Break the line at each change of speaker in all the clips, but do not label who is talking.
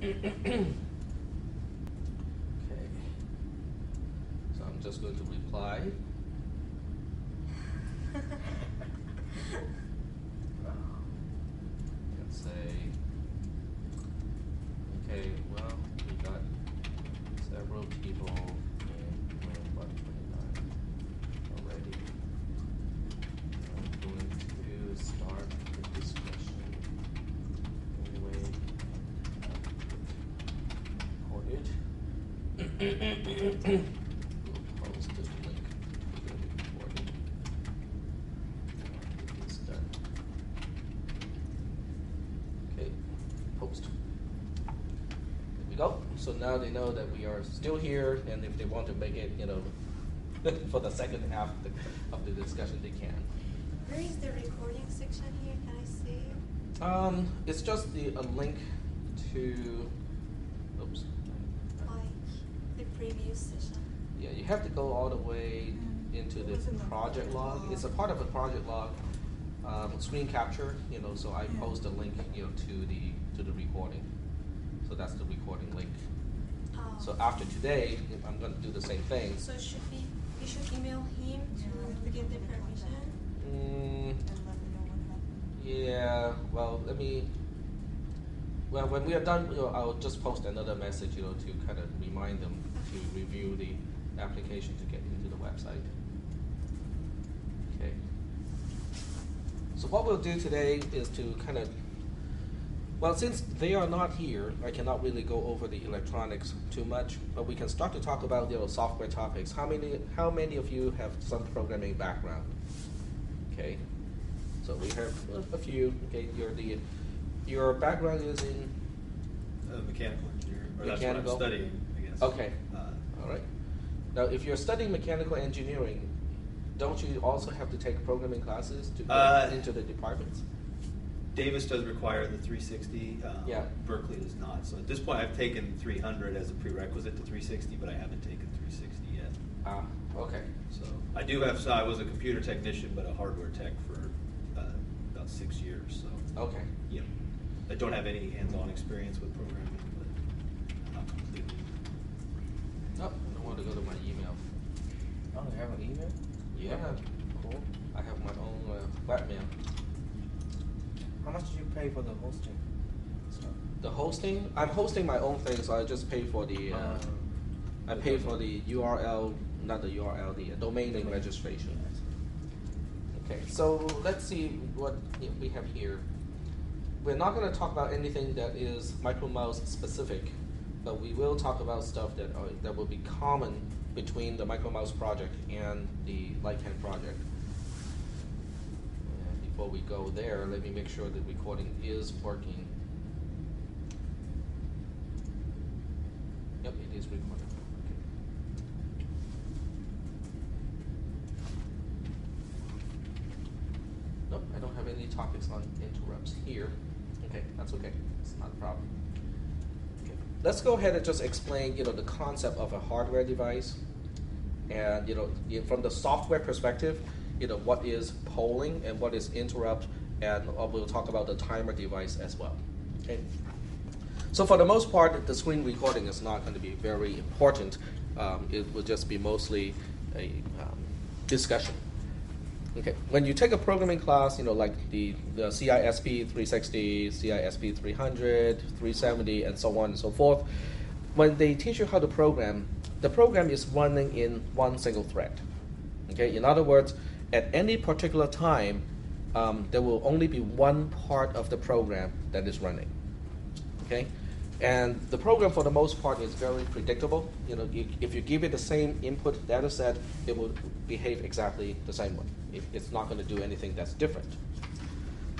So I'm just going to reply. Let's say, okay, well, we got several people in room 129 already. I'm going to start the discussion anyway. Recorded. We'll post the link to the recording. It's done. Okay, post. There we go. So now they know that we are still here, and if they want to make it, for the second half of the discussion, they can.
Where is the recording section here? Can I see it?
It's just a link to. Oops.
Like the previous session.
Yeah, you have to go all the way into the project log. It's a part of a project log screen capture. So I post a link, to the recording. So that's the recording link.
Oh.
So after today, I'm going to do the same thing.
So we should email him to get the permission.
Yeah. Well, when we are done, I'll just post another message, to kind of remind them to review the application to get into the website. Okay. So what we'll do today is to kind of, since they are not here, I cannot really go over the electronics too much, but we can start to talk about software topics. How many of you have some programming background? Okay. So we have a few. Okay, your background is in
mechanical engineering. Or
mechanical.
That's what I'm studying, I guess.
Okay. All right. Now, if you're studying mechanical engineering, don't you also have to take programming classes to get into the departments?
Davis does require the 360.
Yeah.
Berkeley does not. So at this point, I've taken 300 as a prerequisite to 360, but I haven't taken 360 yet.
Okay.
So I do have. So I was a computer technician, but a hardware tech for about 6 years. So
Okay.
yeah, I don't have any hands-on experience with programming, but not completely.
Oh, I don't want to go to my email.
Oh, you have an email?
Yeah.
Cool.
I have my own webmail.
How much do you pay for the hosting stuff?
The hosting? I'm hosting my own thing, so I just pay for the. I pay for the URL, not the URL, the domain name registration. Okay, so let's see what we have here. We're not going to talk about anything that is MicroMouse specific, but we will talk about stuff that will be common between the MicroMouse project and the lightpen project. And before we go there, let me make sure the recording is working. Yep, it is recording. Nope, I don't have any topics on interrupts here. Okay, that's okay. It's not a problem. Okay. Let's go ahead and just explain, the concept of a hardware device, and from the software perspective, what is polling and what is interrupt, and we'll talk about the timer device as well. Okay. So for the most part, the screen recording is not going to be very important. It will just be mostly a discussion. Okay, when you take a programming class, like the CISP 360, CISP 300, 370, and so on and so forth, when they teach you how to program, the program is running in one single thread. Okay, in other words, at any particular time, there will only be one part of the program that is running. Okay, and the program for the most part is very predictable. If you give it the same input data set, it will behave exactly the same way. It's not going to do anything that's different.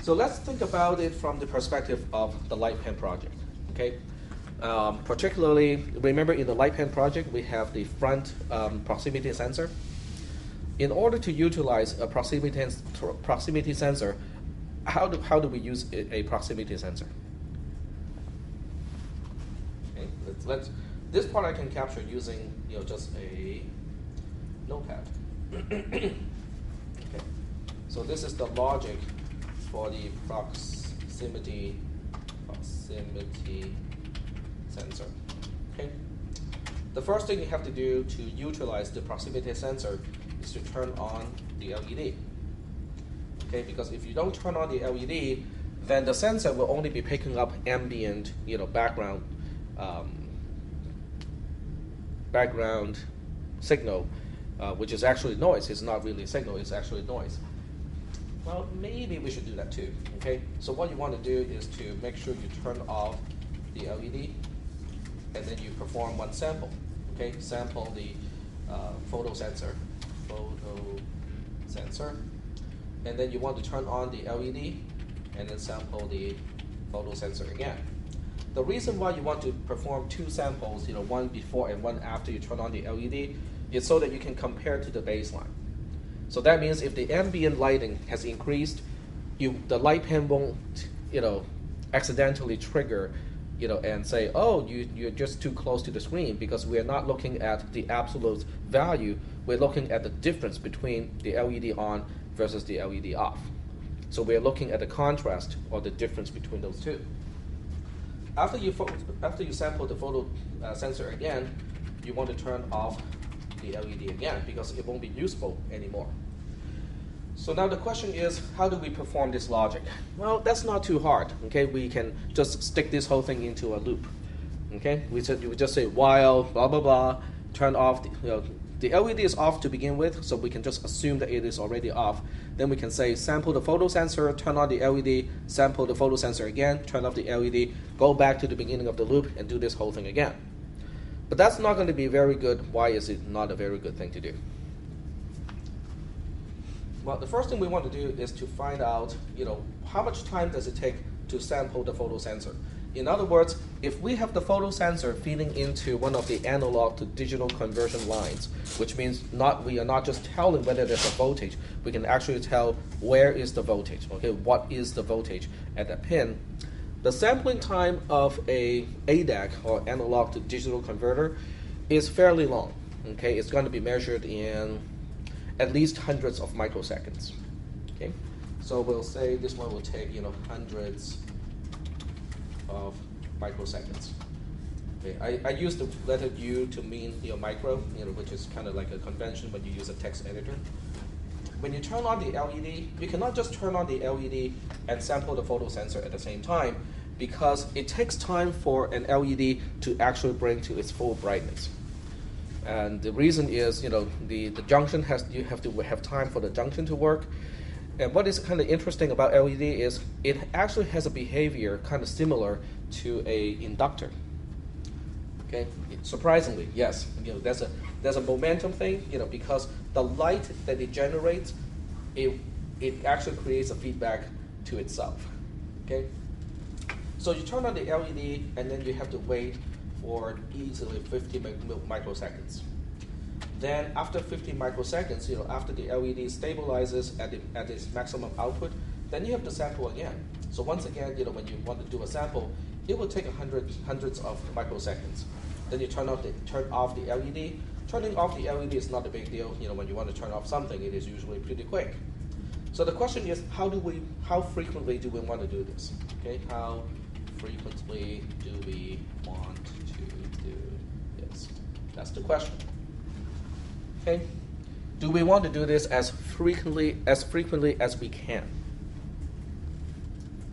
So let's think about it from the perspective of the lightpen project. Okay, particularly remember in the lightpen project we have the front proximity sensor. In order to utilize a proximity sensor, how do we use a proximity sensor? Okay, let's this part I can capture using just a notepad. Okay, so this is the logic for the proximity sensor. Okay. The first thing you have to do to utilize the proximity sensor is to turn on the LED. Okay, because if you don't turn on the LED, then the sensor will only be picking up ambient, background signal, which is actually noise. It's not really signal, it's actually noise. Well, maybe we should do that too, okay? So what you want to do is to make sure you turn off the LED, and then you perform one sample, okay? Sample the photo sensor, and then you want to turn on the LED, and then sample the photo sensor again. The reason why you want to perform two samples, one before and one after you turn on the LED, is so that you can compare to the baseline. So that means if the ambient lighting has increased, the light pen won't, accidentally trigger, and say, oh, you're just too close to the screen, because we are not looking at the absolute value. We're looking at the difference between the LED on versus the LED off. So we're looking at the contrast or the difference between those two. After you sample the photo sensor again, you want to turn off the LED again, because it won't be useful anymore. So now the question is, how do we perform this logic? Well, that's not too hard. Okay, we can just stick this whole thing into a loop. Okay, you would just say while blah blah blah, turn off the LED is off to begin with, so we can just assume that it is already off. Then we can say sample the photo sensor, turn on the LED, sample the photo sensor again, turn off the LED, go back to the beginning of the loop, and do this whole thing again. But that's not going to be very good. Why is it not a very good thing to do? Well, the first thing we want to do is to find out, how much time does it take to sample the photo sensor? In other words, if we have the photo sensor feeding into one of the analog to digital conversion lines, which means we are not just telling whether there's a voltage, we can actually tell where is the voltage, okay, what is the voltage at that pin. The sampling time of a ADAC, or analog to digital converter, is fairly long. Okay, it's going to be measured in at least hundreds of microseconds. Okay, so we'll say this one will take hundreds of microseconds. Okay, I use the letter U to mean micro, which is kind of like a convention when you use a text editor. When you turn on the LED, you cannot just turn on the LED and sample the photo sensor at the same time, because it takes time for an LED to actually bring to its full brightness. And the reason is, the junction you have to have time for the junction to work. And what is kind of interesting about LED is it actually has a behavior kind of similar to a inductor. Okay, surprisingly, yes, there's a momentum thing, because the light that it generates, it actually creates a feedback to itself. Okay, so you turn on the LED, and then you have to wait for easily 50 microseconds. Then after 50 microseconds, after the LED stabilizes at its maximum output, then you have to sample again. So once again, when you want to do a sample, it will take hundreds of microseconds. Then you turn off the LED. Turning off the LED is not a big deal. When you want to turn off something, it is usually pretty quick. So the question is, how frequently do we want to do this? Okay, how frequently do we want to do this? That's the question. Okay, do we want to do this as frequently as we can?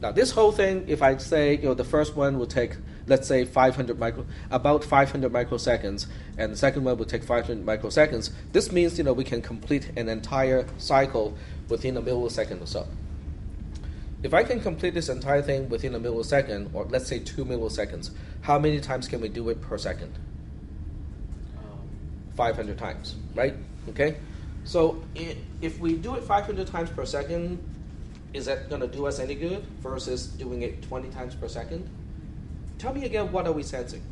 Now, this whole thing, if I say the first one will take, let's say, about 500 microseconds, and the second one will take 500 microseconds, this means we can complete an entire cycle within a millisecond or so. If I can complete this entire thing within a millisecond, or let's say 2 milliseconds, how many times can we do it per second? 500 times, right? Okay, so if we do it 500 times per second, is that going to do us any good versus doing it 20 times per second? Tell me again, what are we sensing?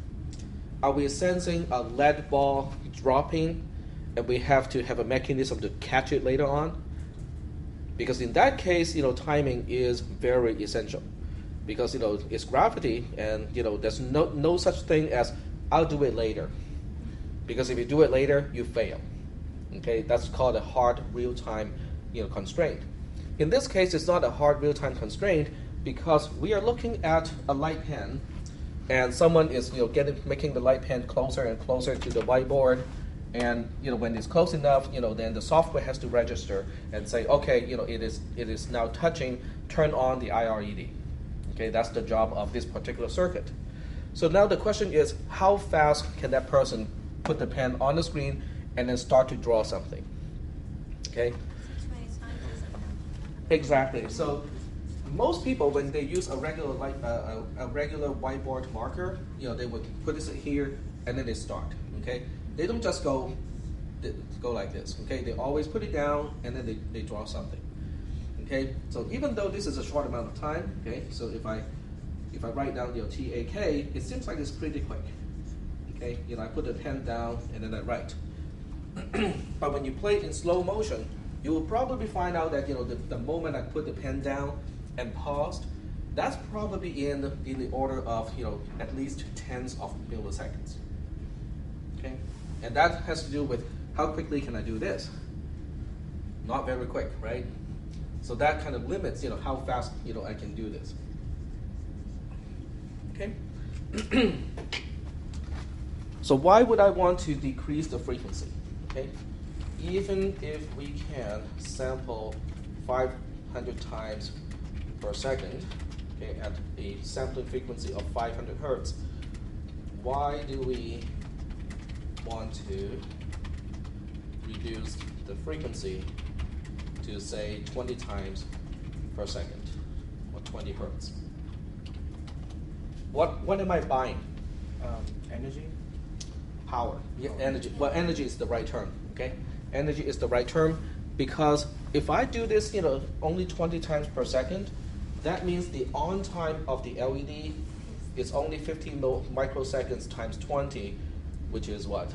Are we sensing a lead ball dropping, and we have to have a mechanism to catch it later on? Because in that case, timing is very essential, because it's gravity, and there's no such thing as I'll do it later. Because if you do it later, you fail. Okay, that's called a hard real-time constraint. In this case, it's not a hard real-time constraint, because we are looking at a light pen and someone is making the light pen closer and closer to the whiteboard, and when it's close enough, then the software has to register and say, okay, it is now touching. Turn on the IRED. Okay, that's the job of this particular circuit. So now the question is, how fast can that person put the pen on the screen and then start to draw something? Okay. Exactly. So most people, when they use a regular regular whiteboard marker, they would put this here and then they start. Okay. They don't just go like this. Okay. They always put it down and then they draw something. Okay. So even though this is a short amount of time, okay. So if I write down TAK, it seems like it's pretty quick. Okay. I put the pen down and then I write. But when you play it in slow motion, you will probably find out that the moment I put the pen down and paused, that's probably in the order of at least tens of milliseconds. Okay, and that has to do with how quickly can I do this? Not very quick, right? So that kind of limits how fast I can do this. Okay. So why would I want to decrease the frequency? Okay. Even if we can sample 500 times per second, okay, at a sampling frequency of 500 hertz, why do we want to reduce the frequency to say 20 times per second, or 20 hertz? What am I buying?
Energy?
Power. Yeah, energy. Well, energy is the right term. Okay. Energy is the right term, because if I do this, only 20 times per second, that means the on time of the LED is only 15 microseconds times 20, which is what?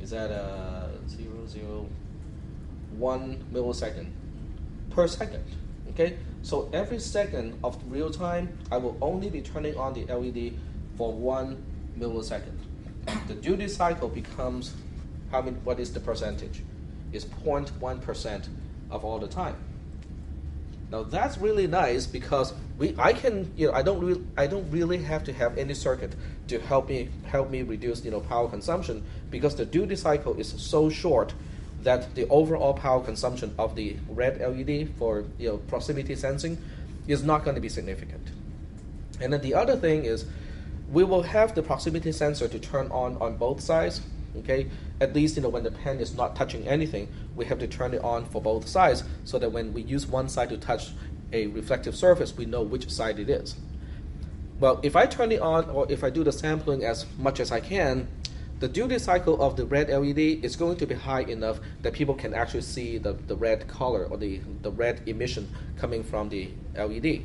Is that 0.001 millisecond per second? Okay, so every second of real time, I will only be turning on the LED for 1 millisecond. The duty cycle becomes what is the percentage? It's 0.1% of all the time. Now that's really nice, because I don't really have to have any circuit to help me reduce power consumption, because the duty cycle is so short that the overall power consumption of the red LED for proximity sensing is not going to be significant. And then the other thing is, we will have the proximity sensor to turn on both sides. Okay, at least when the pen is not touching anything, we have to turn it on for both sides, so that when we use one side to touch a reflective surface, we know which side it is. Well, if I turn it on, or if I do the sampling as much as I can, the duty cycle of the red LED is going to be high enough that people can actually see the red color, or the red emission coming from the LED.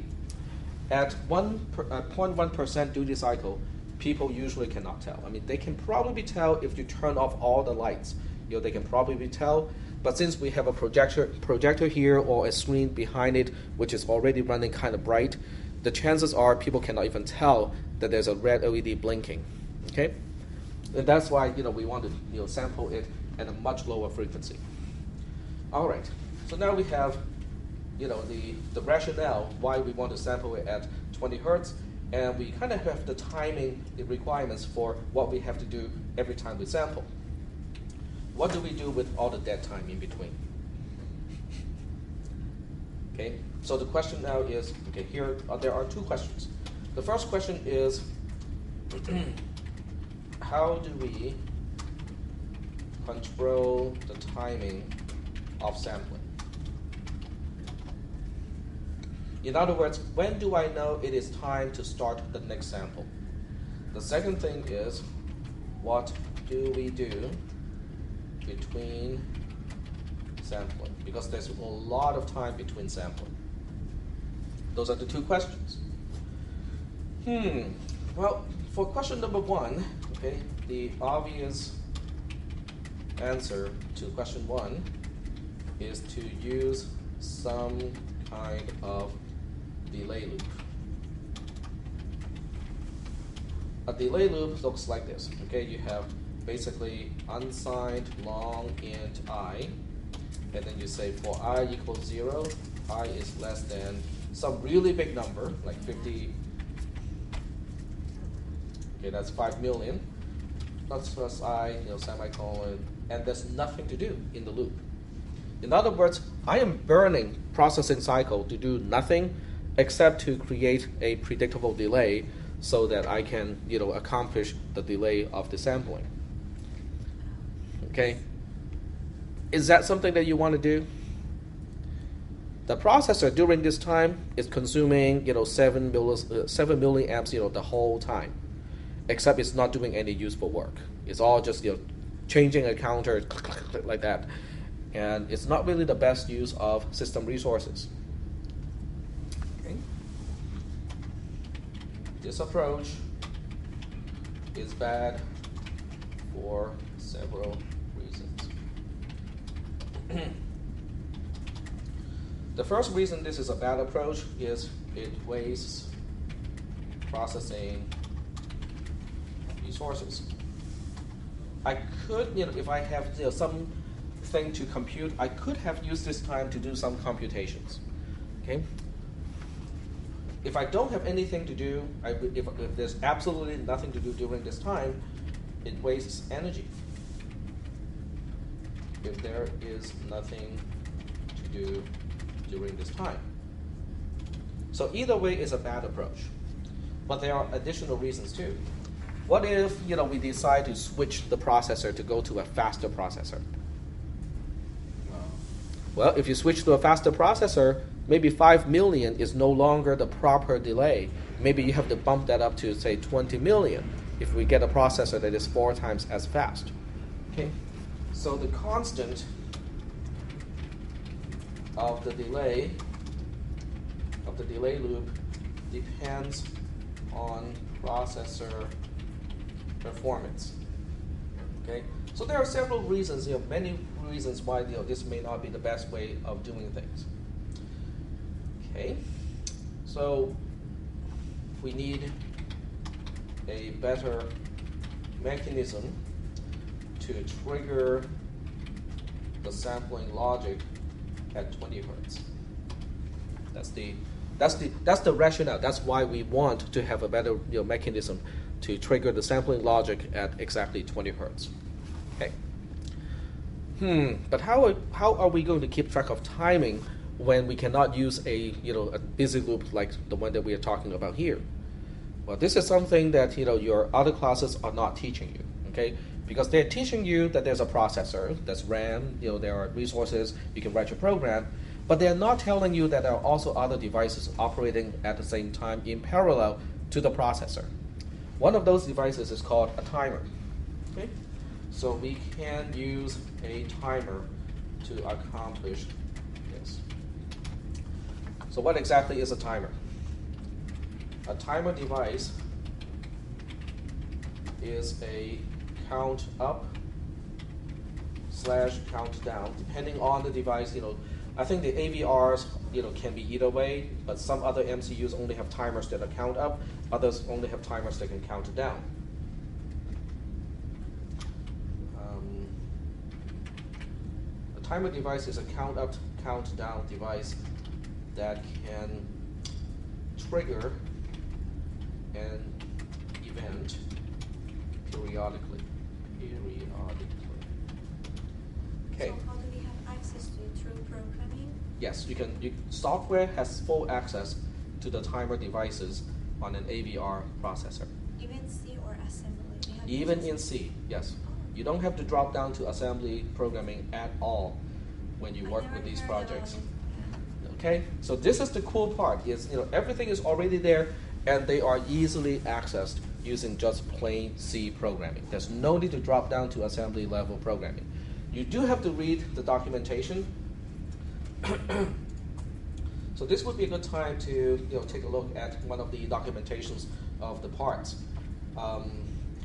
At 0.1% duty cycle, people usually cannot tell. I mean, they can probably tell if you turn off all the lights. They can probably tell. But since we have a projector here, or a screen behind it, which is already running kind of bright, the chances are people cannot even tell that there's a red LED blinking. Okay, and that's why we want to sample it at a much lower frequency. All right. So now we have the rationale why we want to sample it at 20 hertz. And we kind of have the timing requirements for what we have to do every time we sample. What do we do with all the dead time in between? Okay, so the question now is, okay, here there are two questions. The first question is, how do we control the timing of sampling? In other words, when do I know it is time to start the next sample? The second thing is, what do we do between sampling? Because there's a lot of time between sampling. Those are the two questions. Well, for question number one, okay, the obvious answer to question one is to use some kind of delay loop. A delay loop looks like this. Okay, you have basically unsigned long int I, and then you say for I equals 0, I is less than some really big number, like 50 Okay, that's 5 million. Plus I, semicolon, and there's nothing to do in the loop. In other words, I am burning processing cycle to do nothing except to create a predictable delay so that I can, accomplish the delay of the sampling. Okay? Is that something that you want to do? The processor during this time is consuming, 7 milliamps, the whole time, except it's not doing any useful work. It's all just, changing a counter like that, and it's not really the best use of system resources. Okay. This approach is bad for several reasons. The first reason this is a bad approach is it wastes processing resources. I could, if I have something to compute, I could have used this time to do some computations. Okay. If I don't have anything to do, if there's absolutely nothing to do during this time, it wastes energy. If there is nothing to do during this time. So either way is a bad approach. But there are additional reasons too. What if we decide to switch the processor to go to a faster processor? Well, if you switch to a faster processor, maybe 5 million is no longer the proper delay. Maybe you have to bump that up to, say, 20 million if we get a processor that is 4 times as fast. Okay? So the constant of the delay loop depends on processor performance. Okay, so there are several reasons, many reasons why this may not be the best way of doing things. Okay, so we need a better mechanism to trigger the sampling logic at 20 hertz. That's the rationale. That's why we want to have a better mechanism to trigger the sampling logic at exactly 20 hertz. Okay. But how are we going to keep track of timing when we cannot use a busy loop like the one that we are talking about here? Well, this is something that your other classes are not teaching you. Okay, because they're teaching you that there's a processor, that's RAM, there are resources, you can write your program, but they're not telling you that there are also other devices operating at the same time in parallel to the processor. One of those devices is called a timer. Okay? So we can use a timer to accomplish this. So what exactly is a timer? A timer device is a count up / count down, depending on the device. I think the AVRs, can be either way, but some other MCUs only have timers that are count up, others only have timers that can count down. A timer device is a count up, count down device that can trigger an event periodically. Okay.
So how do we have access to it through programming?
Yes, you can. Software has full access to the timer devices on an AVR processor.
Even C or assembly?
Even in C, yes. You don't have to drop down to assembly programming at all when you work with these projects. Okay, so this is the cool part. Is everything is already there, and they are easily accessed using just plain C programming. There's no need to drop down to assembly level programming. You do have to read the documentation. So this would be a good time to take a look at one of the documentations of the parts.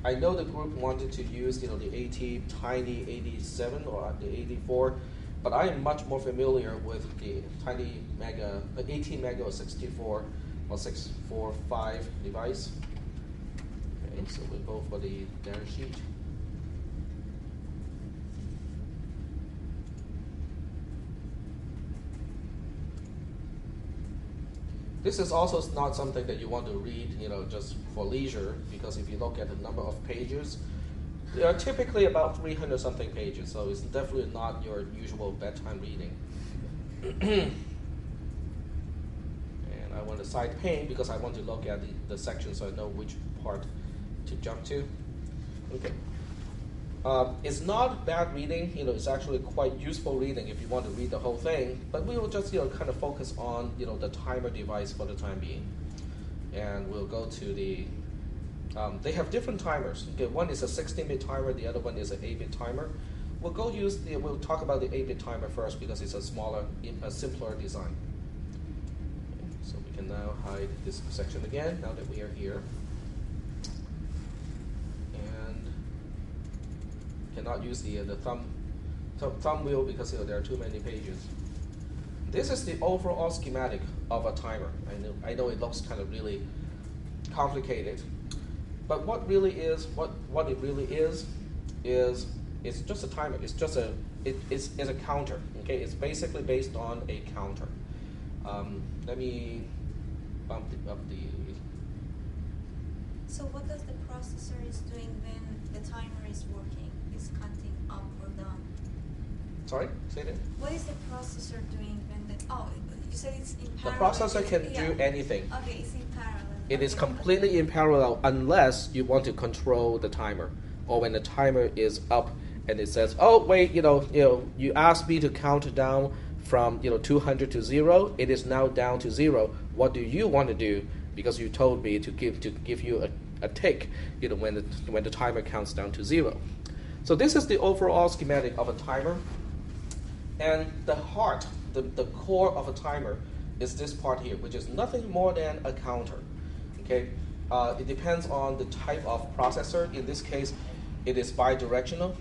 I know the group wanted to use the AT Tiny 87 or the 84, but I am much more familiar with the Tiny Mega 18 Mega 64 or 645 device. Okay, so we go for the data sheet. This is also not something that you want to read, just for leisure, because if you look at the number of pages, they are typically about 300 something pages, so it's definitely not your usual bedtime reading. And I want a side pane because I want to look at the section so I know which part to jump to. Okay. It's not bad reading, it's actually quite useful reading if you want to read the whole thing, but we will just, kind of focus on, the timer device for the time being. And we'll go to the, they have different timers. Okay, one is a 16-bit timer, the other one is an 8-bit timer. We'll talk about the 8-bit timer first because it's a simpler design. Okay, so we can now hide this section again, now that we are here. Cannot use the thumb wheel because there are too many pages. This is the overall schematic of a timer. I know it looks kind of really complicated, but what it really is it's just a timer. It's just it's a counter. Okay, it's basically based on a counter. Let me bump up the.
So what does the processor is doing when the timer is working? Is counting up or down?
Sorry, say that.
What is the processor doing when you said it's in
The
parallel?
processor can do anything.
Okay, it's in parallel.
It is completely in parallel unless you want to control the timer, or when the timer is up and it says, "Oh wait, you asked me to count down from 200 to 0. It is now down to 0. What do you want to do? Because you told me to give you a tick, when the timer counts down to 0." So this is the overall schematic of a timer, and the heart, the core of a timer, is this part here, which is nothing more than a counter. Okay, it depends on the type of processor. In this case, it is bidirectional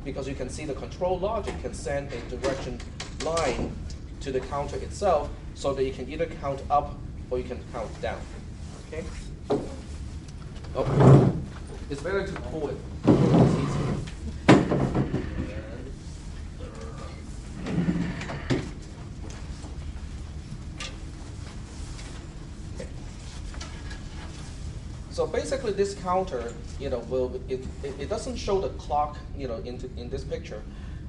because you can see the control logic can send a direction line to the counter itself, so that you can either count up or you can count down. Okay. Oh, it's better to pull it. It's easier. Okay. So basically, this counter, it doesn't show the clock, in this picture,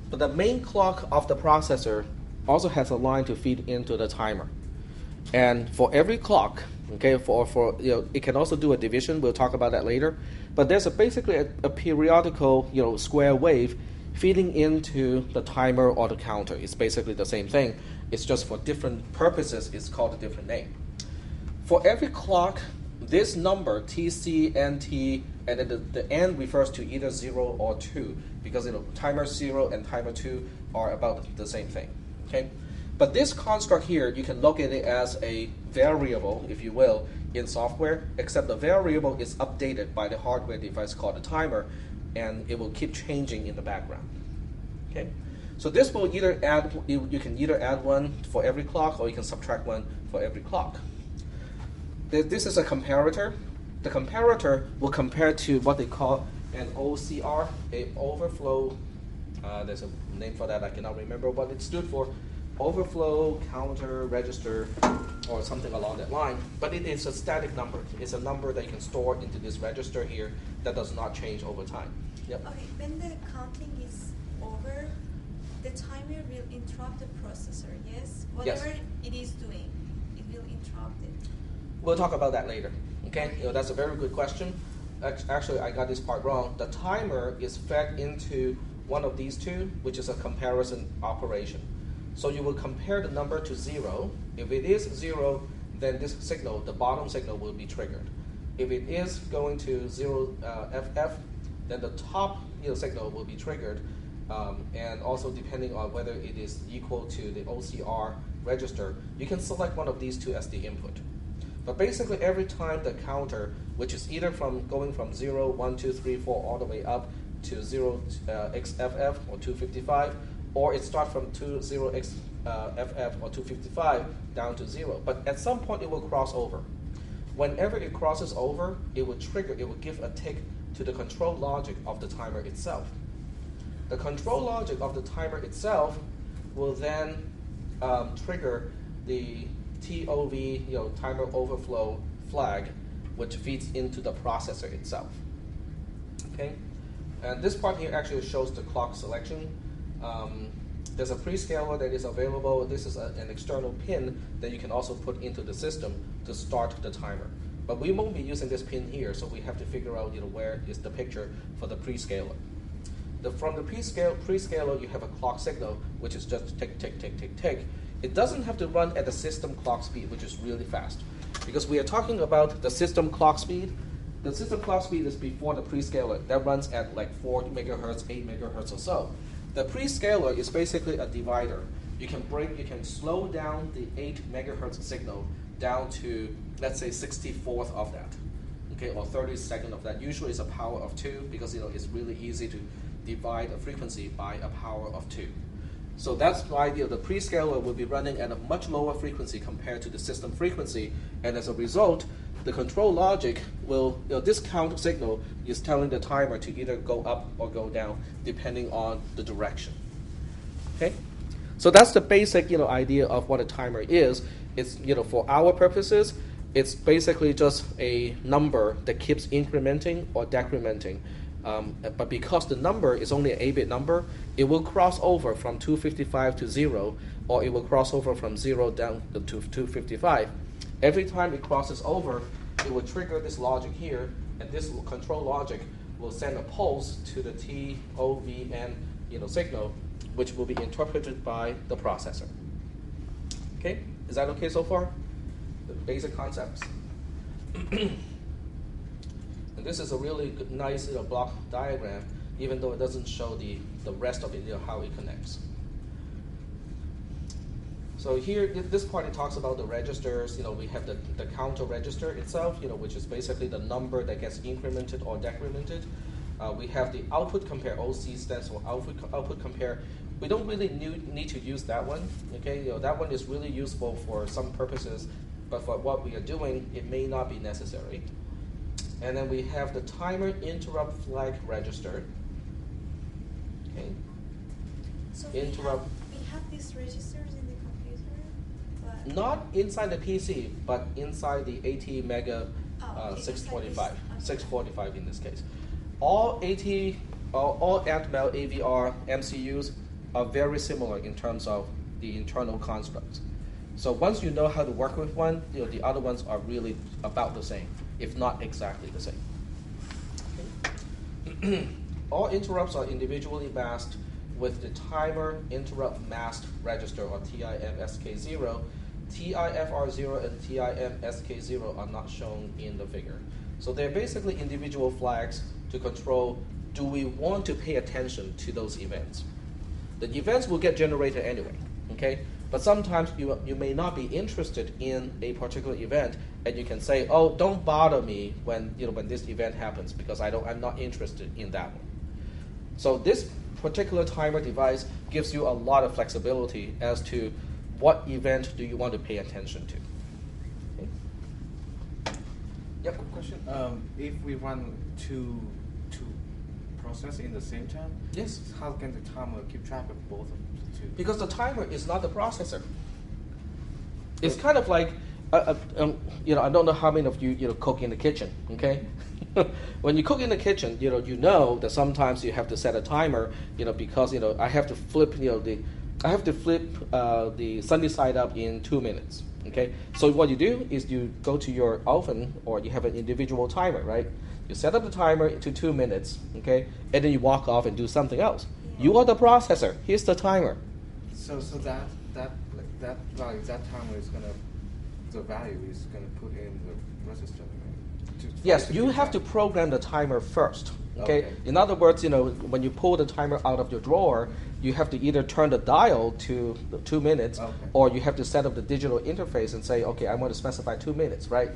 but the main clock of the processor also has a line to feed into the timer. And for every clock, okay, it can also do a division. We'll talk about that later. But there's basically a periodical, square wave feeding into the timer or the counter. It's basically the same thing. It's just for different purposes. It's called a different name. For every clock, this number TC, NT, and then the N refers to either 0 or 2 because timer 0 and timer 2 are about the same thing. Okay. But this construct here, you can look at it as a variable, if you will, in software, except the variable is updated by the hardware device called a timer, and it will keep changing in the background. Okay? So this will either you can either add one for every clock, or you can subtract one for every clock. This is a comparator. The comparator will compare to what they call an OCR, a overflow. There's a name for that. I cannot remember what it stood for. Overflow counter register or something along that line, but it is a static number. It's a number that you can store into this register here that does not change over time. Yep.
Okay, when the counting is over, the timer will interrupt the processor, yes? Whatever it is doing, it will interrupt it.
We'll talk about that later. Okay, that's a very good question. Actually, I got this part wrong. The timer is fed into one of these two, which is a comparison operation. So you will compare the number to 0. If it is 0, then this signal, the bottom signal, will be triggered. If it is going to 0 FF, then the top signal will be triggered. And also depending on whether it is equal to the OCR register, you can select one of these two as the input. But basically every time the counter, which is either going from 0, 1, 2, 3, 4, all the way up to 0 XFF or 255, or it starts from 0 XFF or 255 down to 0. But at some point it will cross over. Whenever it crosses over, it will give a tick to the control logic of the timer itself. The control logic of the timer itself will then trigger the TOV, timer overflow flag, which feeds into the processor itself. Okay, and this part here actually shows the clock selection. There's a prescaler that is available. This is an external pin that you can also put into the system to start the timer. But we won't be using this pin here, so we have to figure out where is the picture for the prescaler. From the prescaler, you have a clock signal, which is just tick, tick, tick, tick, tick. It doesn't have to run at the system clock speed, which is really fast. Because we are talking about the system clock speed. The system clock speed is before the prescaler. That runs at like 4 megahertz, 8 megahertz or so. The prescaler is basically a divider. You can slow down the 8 megahertz signal down to, let's say, 64th of that, okay, or 32nd of that. Usually it's a power of 2 because it's really easy to divide a frequency by a power of 2. So that's why the prescaler will be running at a much lower frequency compared to the system frequency, and as a result, the control logic will, this count signal is telling the timer to either go up or go down depending on the direction. Okay, so that's the basic idea of what a timer is. It's for our purposes, it's basically just a number that keeps incrementing or decrementing. But because the number is only an 8-bit number, it will cross over from 255 to 0, or it will cross over from 0 down to 255. Every time it crosses over, it will trigger this logic here, and this control logic will send a pulse to the TOVN signal, which will be interpreted by the processor. Okay, is that okay so far? The basic concepts. And this is a really nice block diagram, even though it doesn't show the rest of it, how it connects. So here, this part, it talks about the registers. We have the counter register itself, which is basically the number that gets incremented or decremented. We have the output compare. OC stands for output compare. We don't really need to use that one. Okay, that one is really useful for some purposes, but for what we are doing, it may not be necessary. And then we have the timer interrupt flag register. Okay.
So
Interrupt.
we have these registers in the computer, but
Not inside the PC, but inside the AT Mega
okay,
645.
inside this.
645 in this case. All Atmel AVR MCUs are very similar in terms of the internal constructs. So once you know how to work with one, the other ones are really about the same, if not exactly the same. Okay. All interrupts are individually masked with the timer interrupt masked register, or TIM-SK0. TIFR0 and TIM-SK0 are not shown in the figure. So they're basically individual flags to control, do we want to pay attention to those events? The events will get generated anyway, okay? But sometimes you may not be interested in a particular event, and you can say, oh, don't bother me when this event happens, because I'm not interested in that one. So this particular timer device gives you a lot of flexibility as to what event do you want to pay attention to. Okay. Yep, good question.
If we run two processes in the same time,
Yes.
how can the timer keep track of both of the two?
Because the timer is not the processor. It's kind of like, I don't know how many of you cook in the kitchen, okay? When you cook in the kitchen, you know that sometimes you have to set a timer, because I have to flip, the sunny side up in 2 minutes, okay? So what you do is you go to your oven, or you have an individual timer, right? You set up the timer to 2 minutes, okay, and then you walk off and do something else.
Yeah.
You are the processor. Here's the timer.
So that value, that timer is the value is gonna put in the resistor. Right?
Yes, you have to program the timer first. Okay?
Okay.
In other words, when you pull the timer out of your drawer, you have to either turn the dial to 2 minutes,
Okay.
or you have to set up the digital interface and say, okay, I want to specify 2 minutes, right?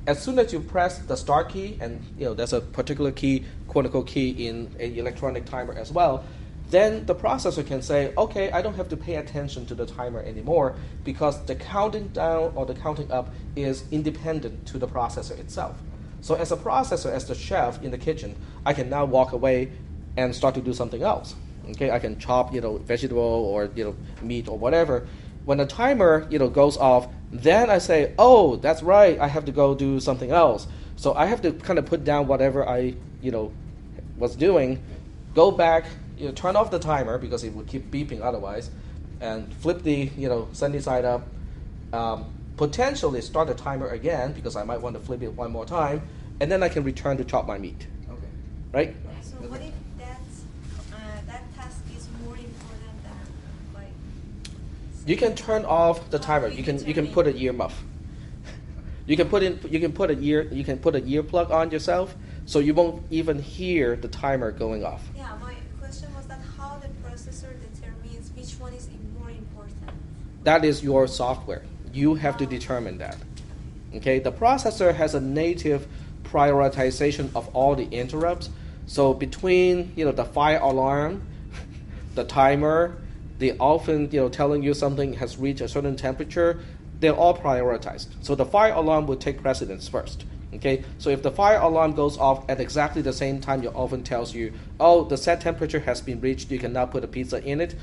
As soon as you press the start key, and there's a particular key, quote-unquote key in an electronic timer as well, then the processor can say, okay, I don't have to pay attention to the timer anymore, because the counting down or the counting up is independent to the processor itself. So as a processor, as the chef in the kitchen, I can now walk away and start to do something else. Okay, I can chop, vegetable or meat or whatever. When the timer, goes off, Then I say, oh, that's right, I have to go do something else. So I have to kind of put down whatever I, was doing, go back, turn off the timer because it would keep beeping otherwise, and flip the, sunny side up. Potentially start the timer again because I might want to flip it one more time, and then I can return to chop my meat.
Okay.
Right?
So what if that task is more important than like?
You can turn off the timer. You can put an earmuff. You can put a ear plug on yourself, so you won't even hear the timer going off.
Yeah, my question was that how the processor determines which one is more important.
That is your software. You have to determine that. Okay, the processor has a native prioritization of all the interrupts. So between the fire alarm, the timer, the often telling you something has reached a certain temperature, they're all prioritized. So the fire alarm will take precedence first. Okay, so if the fire alarm goes off at exactly the same time your oven tells you, oh, the set temperature has been reached, you can now put a pizza in it,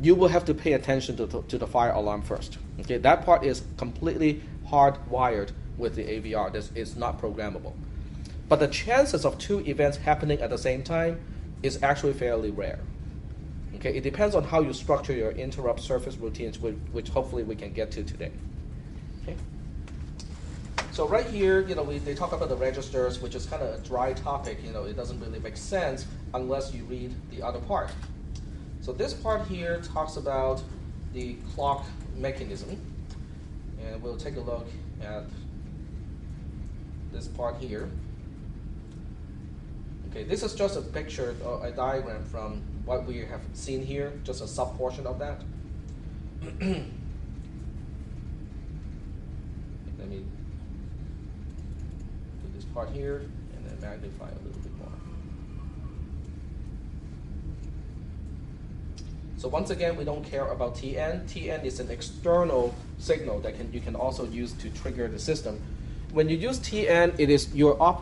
you will have to pay attention to the fire alarm first. Okay, that part is completely hardwired with the AVR. This is not programmable. But the chances of two events happening at the same time is actually fairly rare. Okay, it depends on how you structure your interrupt surface routines, which hopefully we can get to today. Okay. So right here, they talk about the registers, which is kind of a dry topic. It doesn't really make sense unless you read the other part. So this part here talks about the clock mechanism, and we'll take a look at this part here. Okay, this is just a picture, a diagram from what we have seen here, just a sub-portion of that. Let me do this part here and then magnify a little bit more. So once again, we don't care about TN. TN is an external signal that you can also use to trigger the system. When you use TN, it is you are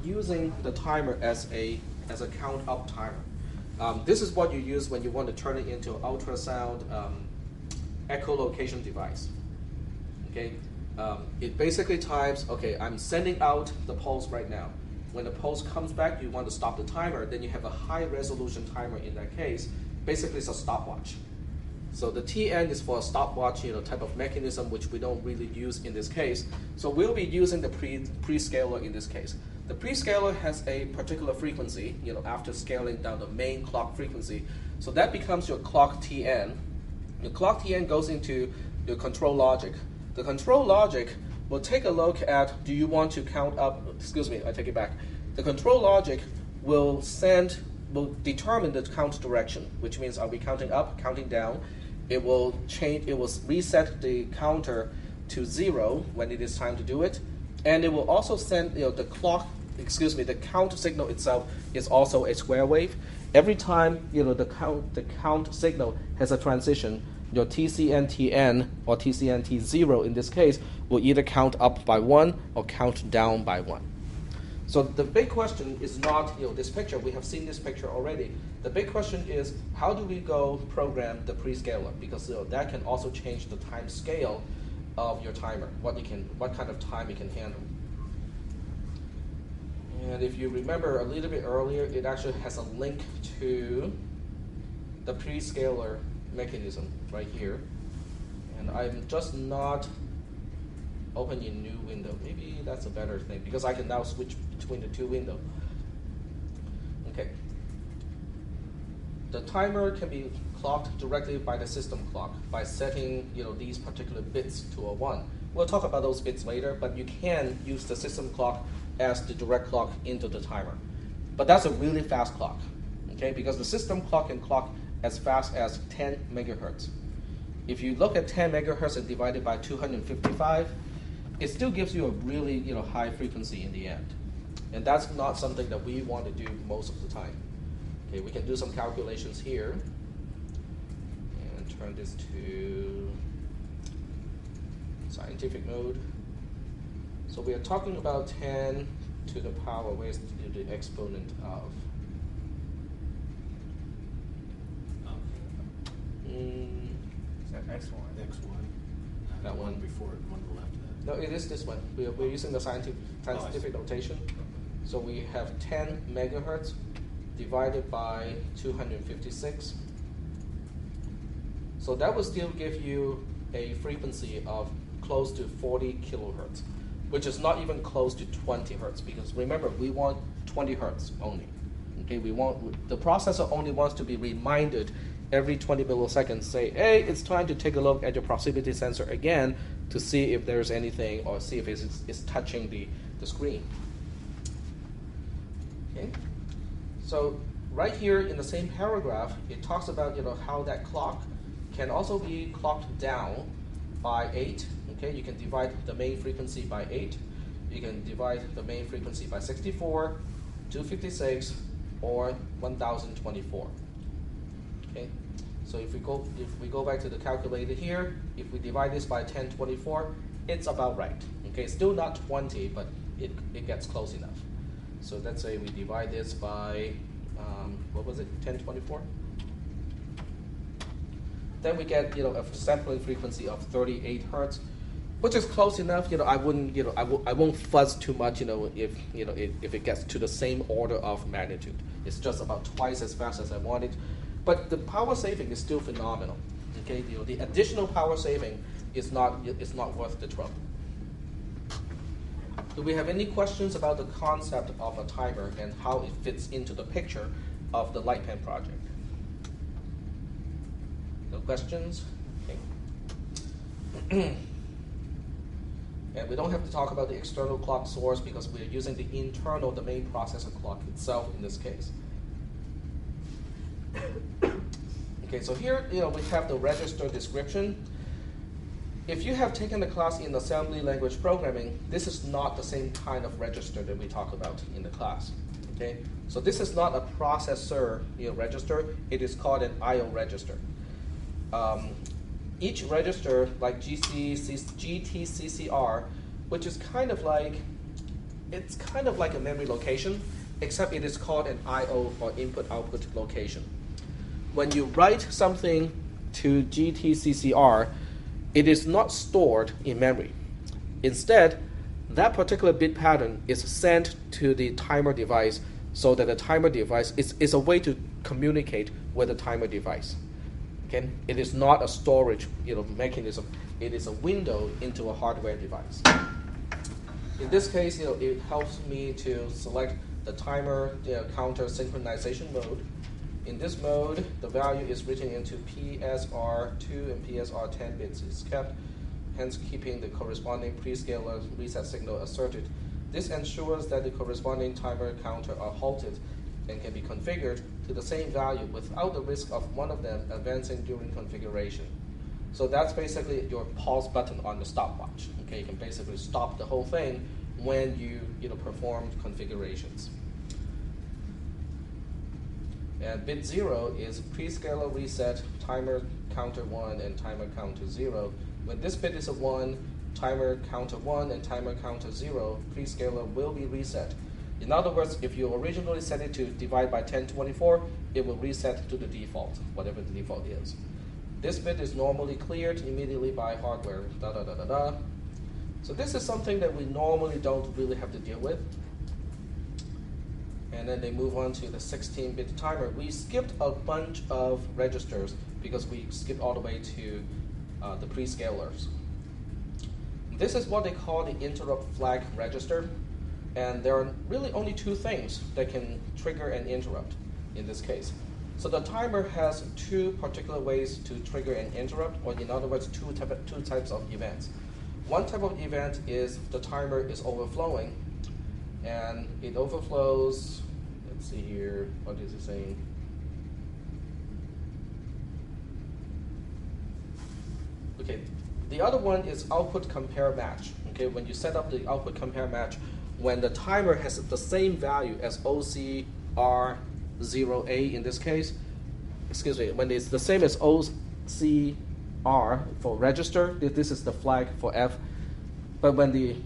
using the timer as a count up timer. This is what you use when you want to turn it into an ultrasound echolocation device. Okay, it basically times. Okay, I'm sending out the pulse right now. When the pulse comes back, you want to stop the timer. Then you have a high resolution timer in that case. Basically, it's a stopwatch. So the TN is for a stopwatch, type of mechanism, which we don't really use in this case. So we'll be using the prescaler in this case. The prescaler has a particular frequency, after scaling down the main clock frequency. So that becomes your clock TN. Your clock TN goes into your control logic. The control logic will take a look at, do you want to count up, excuse me, I take it back. The control logic will determine the count direction, which means are we counting up, counting down. It will reset the counter to 0 when it is time to do it, and it will also send the count signal itself is also a square wave. Every time the count signal has a transition, your TCNTN or TCNT0 in this case will either count up by 1 or count down by 1. So the big question is not this picture. We have seen this picture already. The big question is, how do we go program the prescaler? Because that can also change the time scale of your timer, what kind of time it can handle. And if you remember a little bit earlier, it actually has a link to the prescaler mechanism right here. And I'm just not open a new window. Maybe that's a better thing because I can now switch between the two windows. Okay. The timer can be clocked directly by the system clock by setting these particular bits to a 1. We'll talk about those bits later, but you can use the system clock as the direct clock into the timer. But that's a really fast clock, okay? Because the system clock can clock as fast as 10 megahertz. If you look at 10 megahertz and divide it by 255, it still gives you a really high frequency in the end. And that's not something that we want to do most of the time. Okay, we can do some calculations here and turn this to scientific mode. So we are talking about 10 to the power, where's the exponent of?
Is that X1?
X1.
That one.
before it, one to the left of that.
No, it is this one. We're using the scientific notation. So we have 10 megahertz divided by 256. So that will still give you a frequency of close to 40 kilohertz, which is not even close to 20 hertz, because remember, we want 20 hertz only. Okay, the processor only wants to be reminded every 20 milliseconds, say, hey, it's time to take a look at your proximity sensor again to see if there's anything or see if it's touching the screen. Okay, so right here in the same paragraph, it talks about how that clock can also be clocked down by 8. Okay, you can divide the main frequency by 8. You can divide the main frequency by 64, 256, or 1024. Okay, so if we go back to the calculator here, if we divide this by 1024, it's about right. Okay, still not 20, but it gets close enough. So let's say we divide this by what was it? 1024. Then we get a sampling frequency of 38 hertz, which is close enough. I won't fuzz too much. If it gets to the same order of magnitude, it's just about twice as fast as I wanted. But the power saving is still phenomenal. Okay, the additional power saving is not worth the trouble. Do we have any questions about the concept of a timer and how it fits into the picture of the lightpen project? No questions? Okay. And we don't have to talk about the external clock source because we're using the internal, the main processor clock itself in this case. Okay, so here we have the register description. If you have taken the class in assembly language programming, this is not the same kind of register that we talk about in the class. Okay, so this is not a processor register. It is called an I/O register. Each register, like GTCCR, which is kind of like a memory location, except it is called an I/O or input-output location. When you write something to GTCCR, it is not stored in memory. Instead, that particular bit pattern is sent to the timer device so that the timer device is a way to communicate with the timer device. Okay? It is not a storage mechanism. It is a window into a hardware device. In this case, it helps me to select the timer counter synchronization mode. In this mode, the value is written into PSR2 and PSR10 bits is kept, hence keeping the corresponding prescaler reset signal asserted. This ensures that the corresponding timer counter are halted and can be configured to the same value without the risk of one of them advancing during configuration. So that's basically your pause button on the stopwatch. Okay, you can basically stop the whole thing when you perform configurations. And bit 0 is prescaler reset, timer counter 1, and timer counter 0. When this bit is a 1, timer counter 1 and timer counter 0, prescaler will be reset. In other words, if you originally set it to divide by 1024, it will reset to the default, whatever the default is. This bit is normally cleared immediately by hardware, So this is something that we normally don't really have to deal with. And then they move on to the 16-bit timer. We skipped a bunch of registers because we skipped all the way to the prescalers. This is what they call the interrupt flag register. And there are really only two things that can trigger an interrupt in this case. So the timer has two particular ways to trigger an interrupt, or in other words, two types of events. One type of event is the timer is overflowing, and it overflows. Let's see here, what is it saying? Okay, the other one is output compare match. Okay, when you set up the output compare match, when the timer has the same value as OCR0A in this case, when it's the same as OCR for register, this is the flag for F. But when the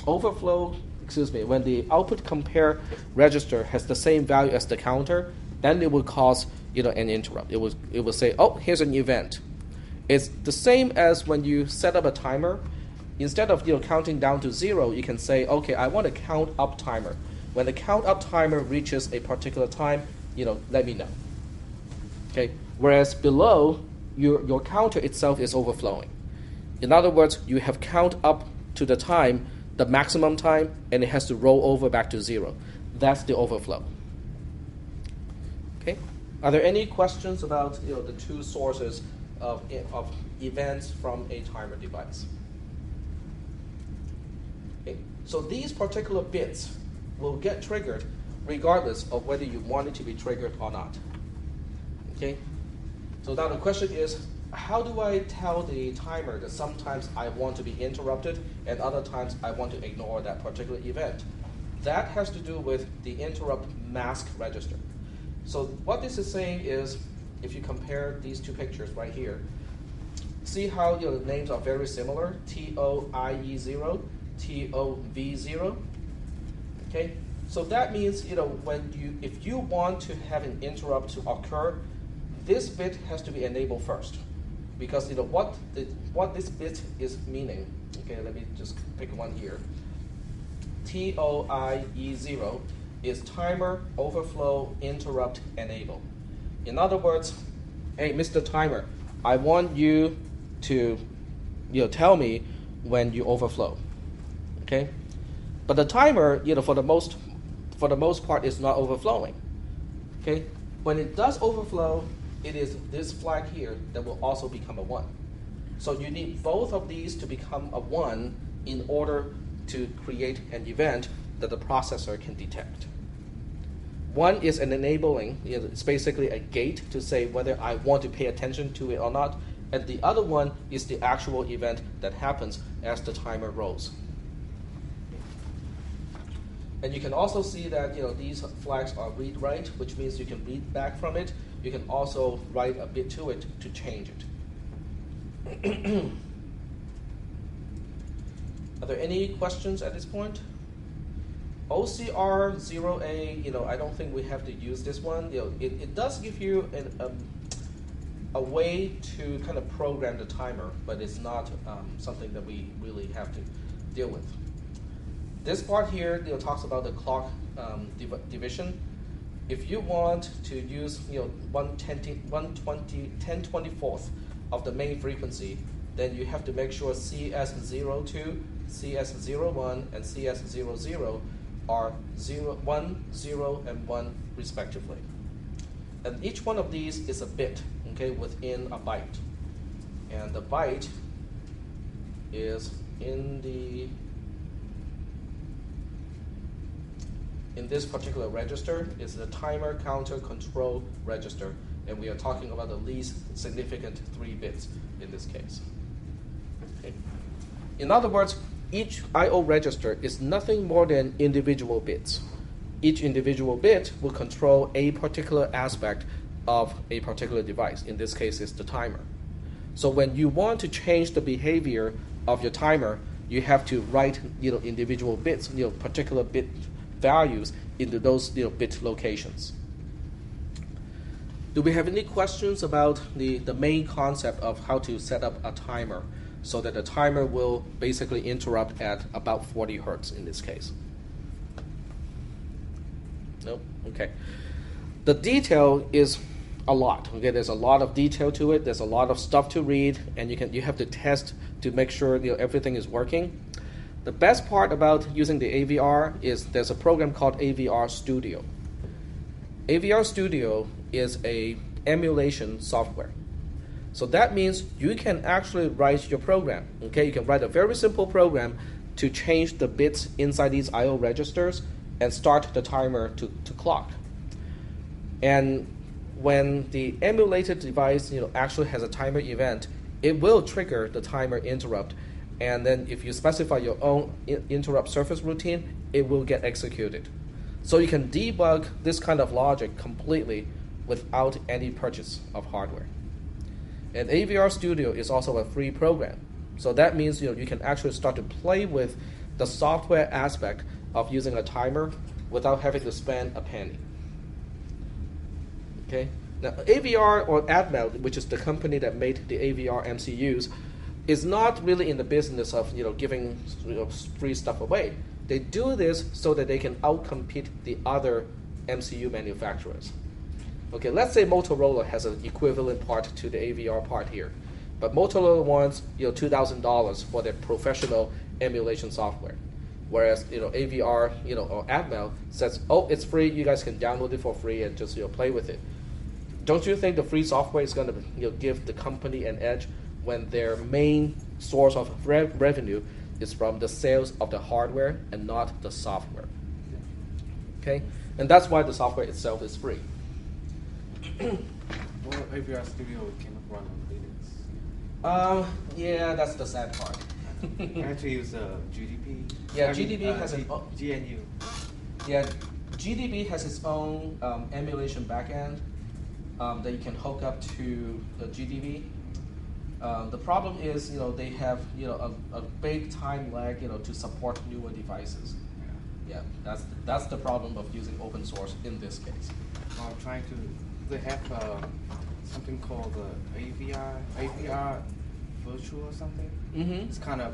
when the output compare register has the same value as the counter, then it will cause an interrupt. It will say, oh, here's an event. It's the same as when you set up a timer. Instead of counting down to 0, you can say, okay, I want a count up timer. When the count up timer reaches a particular time, let me know. Okay. Whereas below, your counter itself is overflowing. In other words, you have count up to the time, the maximum time, and it has to roll over back to 0. That's the overflow. Okay. Are there any questions about the two sources of events from a timer device? Okay. So these particular bits will get triggered regardless of whether you want it to be triggered or not. Okay. So now the question is, how do I tell the timer that sometimes I want to be interrupted and other times I want to ignore that particular event? That has to do with the interrupt mask register. So what this is saying is, if you compare these two pictures right here, see how the names are very similar, TOIE0, TOV0. Okay, so that means if you want to have an interrupt to occur, this bit has to be enabled first, because what this bit is meaning. Okay, let me just pick one here. TOIE0 is timer overflow interrupt enable. In other words, hey, Mr. Timer, I want you to tell me when you overflow. Okay, but the timer for the most part is not overflowing. Okay, when it does overflow, it is this flag here that will also become a 1. So you need both of these to become a 1 in order to create an event that the processor can detect. One is an enabling, it's basically a gate to say whether I want to pay attention to it or not, and the other one is the actual event that happens as the timer rolls. And you can also see that these flags are read-write, which means you can read back from it. You can also write a bit to it to change it. Are there any questions at this point? OCR0A, I don't think we have to use this one. It does give you a way to kind of program the timer, but it's not something that we really have to deal with. This part here talks about the clock division. If you want to use 10/24th of the main frequency, then you have to make sure CS02, CS01, and CS00 are 0, 1, 0, and 1 respectively. And each one of these is a bit, okay, within a byte. And the byte is in this particular register is the timer counter control register, and we are talking about the least significant 3 bits in this case. Okay. In other words, each I/O register is nothing more than individual bits. Each individual bit will control a particular aspect of a particular device. In this case, it's the timer. So when you want to change the behavior of your timer, you have to write individual bits, particular bit values into those bit locations. Do we have any questions about the main concept of how to set up a timer so that the timer will basically interrupt at about 40 hertz in this case? No? Okay. The detail is a lot. Okay, there's a lot of detail to it. There's a lot of stuff to read, and you have to test to make sure everything is working. The best part about using the AVR is there's a program called AVR Studio. AVR Studio is a emulation software. So that means you can actually write your program. Okay, you can write a very simple program to change the bits inside these I/O registers and start the timer to clock. And when the emulated device actually has a timer event, it will trigger the timer interrupt. And then if you specify your own interrupt surface routine, it will get executed. So you can debug this kind of logic completely without any purchase of hardware. And AVR Studio is also a free program. So that means you can actually start to play with the software aspect of using a timer without having to spend a penny. Okay? Now, AVR or Atmel, which is the company that made the AVR MCUs, is not really in the business of giving free stuff away. They do this so that they can outcompete the other MCU manufacturers. Okay, let's say Motorola has an equivalent part to the AVR part here, but Motorola wants $2,000 for their professional emulation software, whereas AVR or Atmel says, oh, it's free, you guys can download it for free and just play with it. Don't you think the free software is going to give the company an edge when their main source of revenue is from the sales of the hardware and not the software? Okay, and that's why the software itself is free.
Well, AVR Studio cannot run on Linux.
Yeah, that's the sad part.
I had to use GDB.
Yeah, GDB has an
GNU.
Yeah, GDB has its own emulation backend that you can hook up to the GDB. The problem is, they have a big time lag, to support newer devices. Yeah, that's the problem of using open source in this case.
I'm trying to. They have something called the AVR Virtual or something.
Mm-hmm.
It's kind of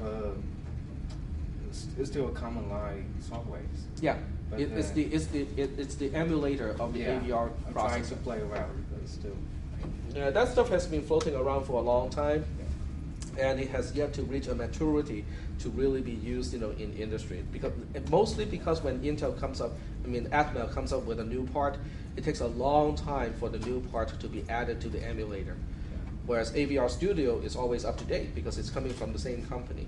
it's still a common line software.
Yeah,
But,
it's the emulator of the AVR
I'm
processor.
trying to play around, but still.
Yeah, that stuff has been floating around for a long time, and it has yet to reach a maturity to really be used, in industry. Mostly because when Intel Atmel comes up with a new part, it takes a long time for the new part to be added to the emulator. Whereas AVR Studio is always up to date because it's coming from the same company.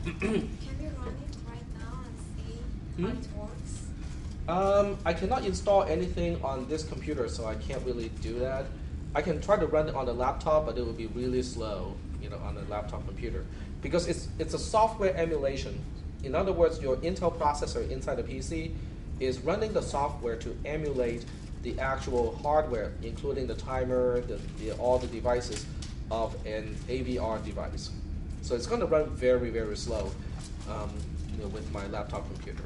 Can we run it right now and see how it works?
I cannot install anything on this computer, so I can't really do that. I can try to run it on the laptop, but it will be really slow, on the laptop computer, because it's a software emulation. In other words, your Intel processor inside the PC is running the software to emulate the actual hardware, including the timer, all the devices of an AVR device. So it's going to run very, very slow, with my laptop computer.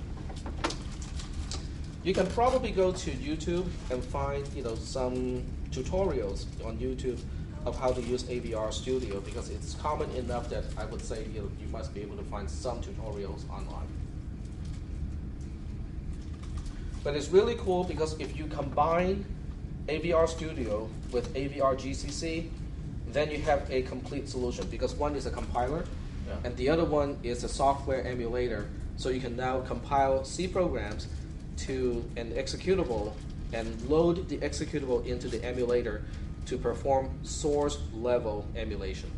You can probably go to YouTube and find, some tutorials on YouTube of how to use AVR Studio, because it's common enough that I would say you must be able to find some tutorials online. But it's really cool because if you combine AVR Studio with AVR GCC, then you have a complete solution, because one is a compiler, and the other one is a software emulator. So you can now compile C programs to an executable and load the executable into the emulator to perform source level emulation.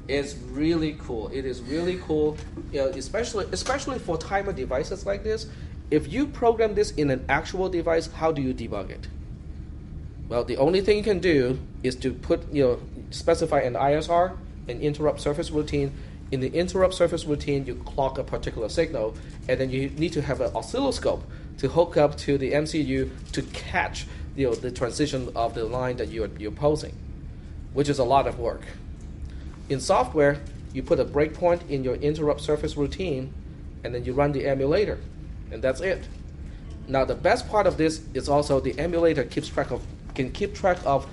It's really cool. It is really cool, especially for timer devices like this. If you program this in an actual device, how do you debug it? Well, the only thing you can do is to specify an ISR, an interrupt surface routine. In the interrupt surface routine, you clock a particular signal, and then you need to have an oscilloscope to hook up to the MCU to catch the transition of the line that you're posing, which is a lot of work. In software, you put a breakpoint in your interrupt surface routine, and then you run the emulator, and that's it. Now, the best part of this is also the emulator can keep track of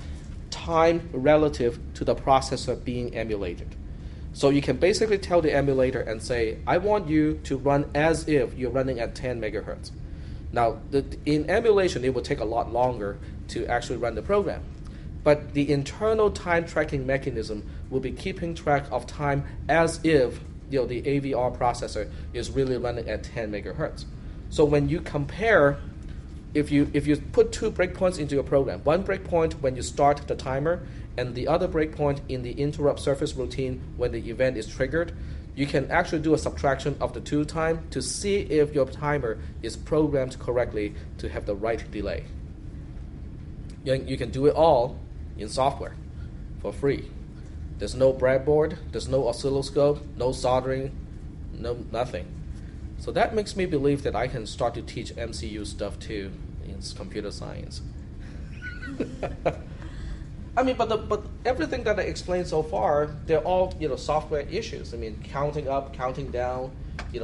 time relative to the processor being emulated. So you can basically tell the emulator and say, I want you to run as if you're running at 10 megahertz. Now, in emulation, it will take a lot longer to actually run the program. But the internal time tracking mechanism will be keeping track of time as if the AVR processor is really running at 10 megahertz. So when you compare, if you put two breakpoints into your program, one breakpoint when you start the timer, and the other breakpoint in the interrupt surface routine when the event is triggered, you can actually do a subtraction of the two time to see if your timer is programmed correctly to have the right delay. You can do it all in software for free. There's no breadboard, there's no oscilloscope, no soldering, nothing. So that makes me believe that I can start to teach MCU stuff too in computer science. But everything that I explained so far, they're all software issues. Counting up, counting down,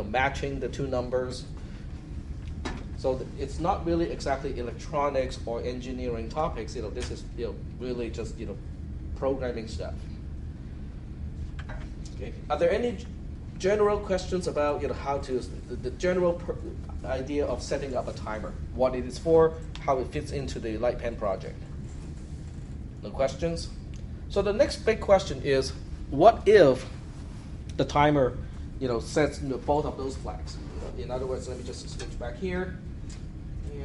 matching the two numbers. So it's not really exactly electronics or engineering topics. This is really just programming stuff. Okay. Are there any general questions about how to the general idea of setting up a timer, what it is for, how it fits into the lightpen project? No questions? So the next big question is, what if the timer sets both of those flags? In other words, let me just switch back here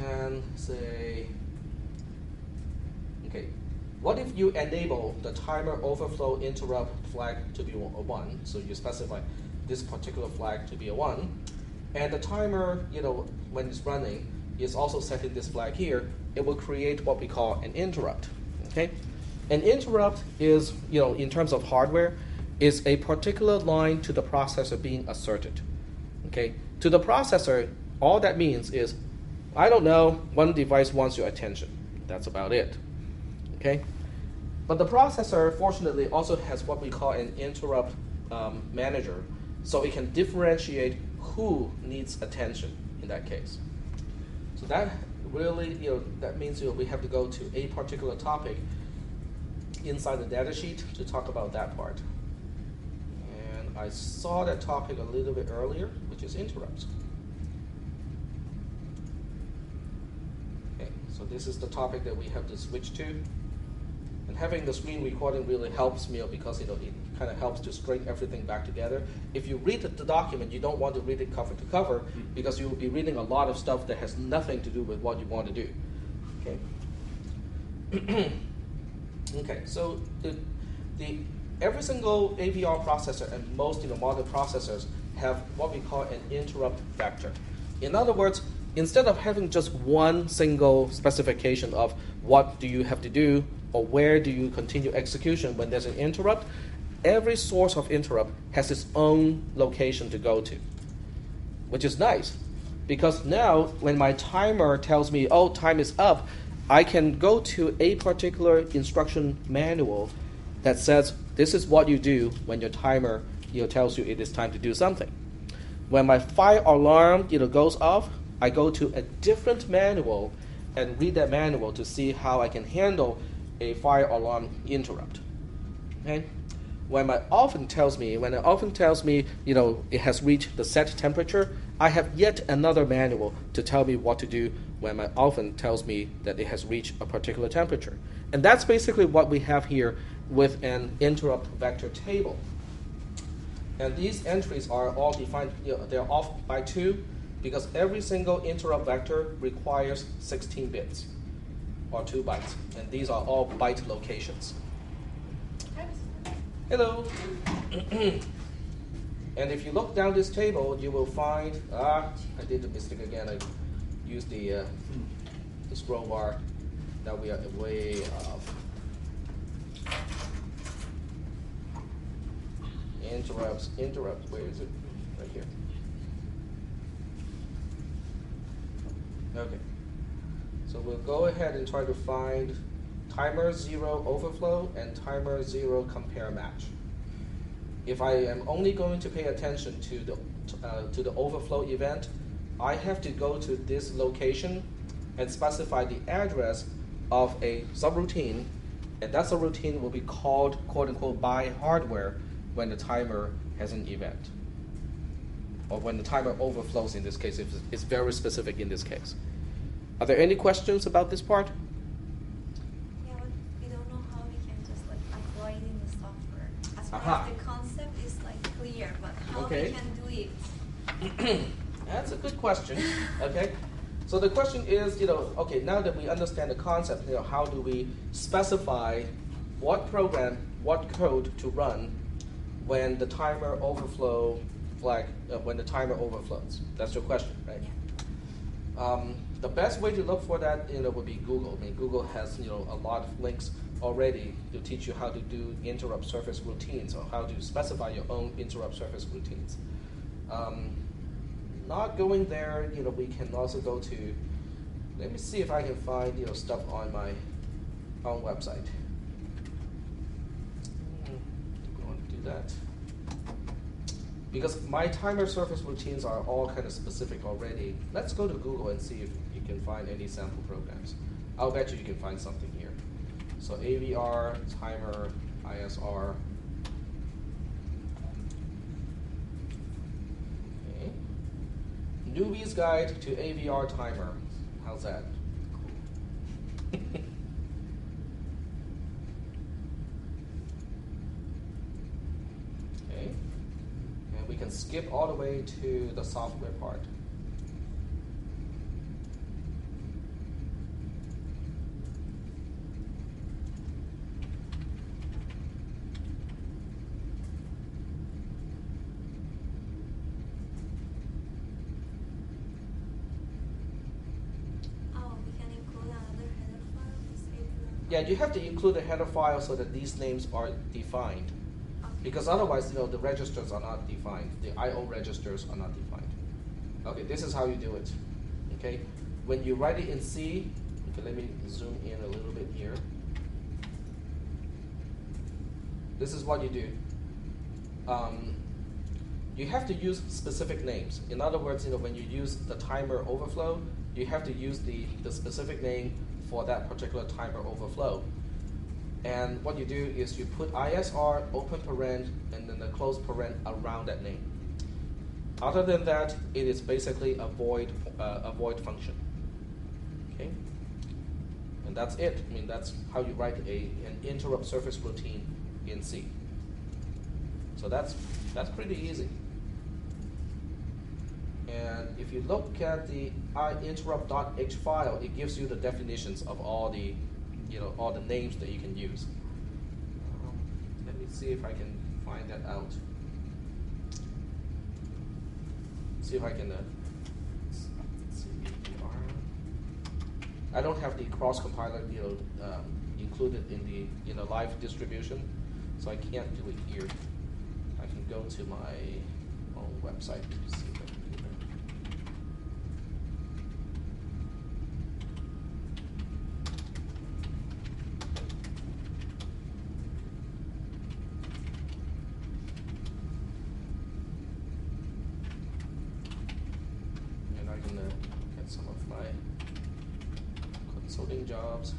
and say, okay, what if you enable the timer overflow interrupt flag to be a 1? So you specify this particular flag to be a 1, and the timer, when it's running, is also setting this flag here. It will create what we call an interrupt. Okay, an interrupt is, in terms of hardware, is a particular line to the processor being asserted. Okay, to the processor, all that means is, I don't know, one device wants your attention. That's about it. Okay, but the processor, fortunately, also has what we call an interrupt manager, so it can differentiate who needs attention in that case. So that really, that means we have to go to a particular topic inside the data sheet to talk about that part. And I saw that topic a little bit earlier, which is interrupts. Okay, so this is the topic that we have to switch to. And having the screen recording really helps me because it kind of helps to string everything back together. If you read the document, you don't want to read it cover to cover because you will be reading a lot of stuff that has nothing to do with what you want to do. Okay. Okay. So every single AVR processor and most modern processors have what we call an interrupt vector. In other words, instead of having just one single specification of what do you have to do or where do you continue execution when there's an interrupt, every source of interrupt has its own location to go to, which is nice. Because now when my timer tells me, oh, time is up, I can go to a particular instruction manual that says, this is what you do when your timer tells you it is time to do something. When my fire alarm goes off, I go to a different manual and read that manual to see how I can handle a fire alarm interrupt. Okay? When my oven tells me, it has reached the set temperature, I have yet another manual to tell me what to do when my oven tells me that it has reached a particular temperature. And that's basically what we have here with an interrupt vector table. And these entries are all defined, they're off by 2 because every single interrupt vector requires 16 bits or 2 bytes. And these are all byte locations. Hello. And if you look down this table, you will find, I did the mistake again. I used the scroll bar. Now we are way off. Interrupt, where is it? Right here. Okay. So we'll go ahead and try to find timer 0 overflow and timer 0 compare match. If I am only going to pay attention to the overflow event, I have to go to this location and specify the address of a subroutine, and that subroutine will be called, quote unquote, by hardware when the timer has an event, or when the timer overflows. In this case, it's very specific in this case. Are there any questions about this part?
Yeah, but we don't know how we can just apply it in the software. As far as the concept is clear, but how we can do it.
That's a good question. Okay, so the question is, okay, now that we understand the concept, how do we specify what program, what code to run when the timer overflow flag, when the timer overflows? That's your question, right? Yeah. The best way to look for that, would be Google. I mean, Google has, a lot of links already to teach you how to do interrupt surface routines or how to specify your own interrupt surface routines. Not going there, we can also go to, let me see if I can find, stuff on my own website. I'm going to do that. because my timer surface routines are all kind of specific already. Let's go to Google and see if you can find any sample programs. I'll bet you can find something here. So AVR, timer, ISR. Okay. Newbie's Guide to AVR Timer. How's that? Okay. And we can skip all the way to the software part. Yeah, you have to include a header file so that these names are defined.
Okay.
Because otherwise, the registers are not defined. The I/O registers are not defined. Okay, this is how you do it. Okay, when you write it in C, okay, let me zoom in a little bit here. This is what you do. You have to use specific names. In other words, when you use the timer overflow, you have to use the specific name for that particular timer overflow. And what you do is you put ISR, open paren, and then the close paren around that name. Other than that, it is basically a void function. Okay, and that's it. I mean, that's how you write an interrupt surface routine in C. So that's pretty easy. And if you look at the interrupt.h file, it gives you the definitions of all the, all the names that you can use. Let me see if I can find that out. See if I can. I don't have the cross compiler, included in the live distribution, so I can't do it here. I can go to my own website to see that. Some of my consulting jobs.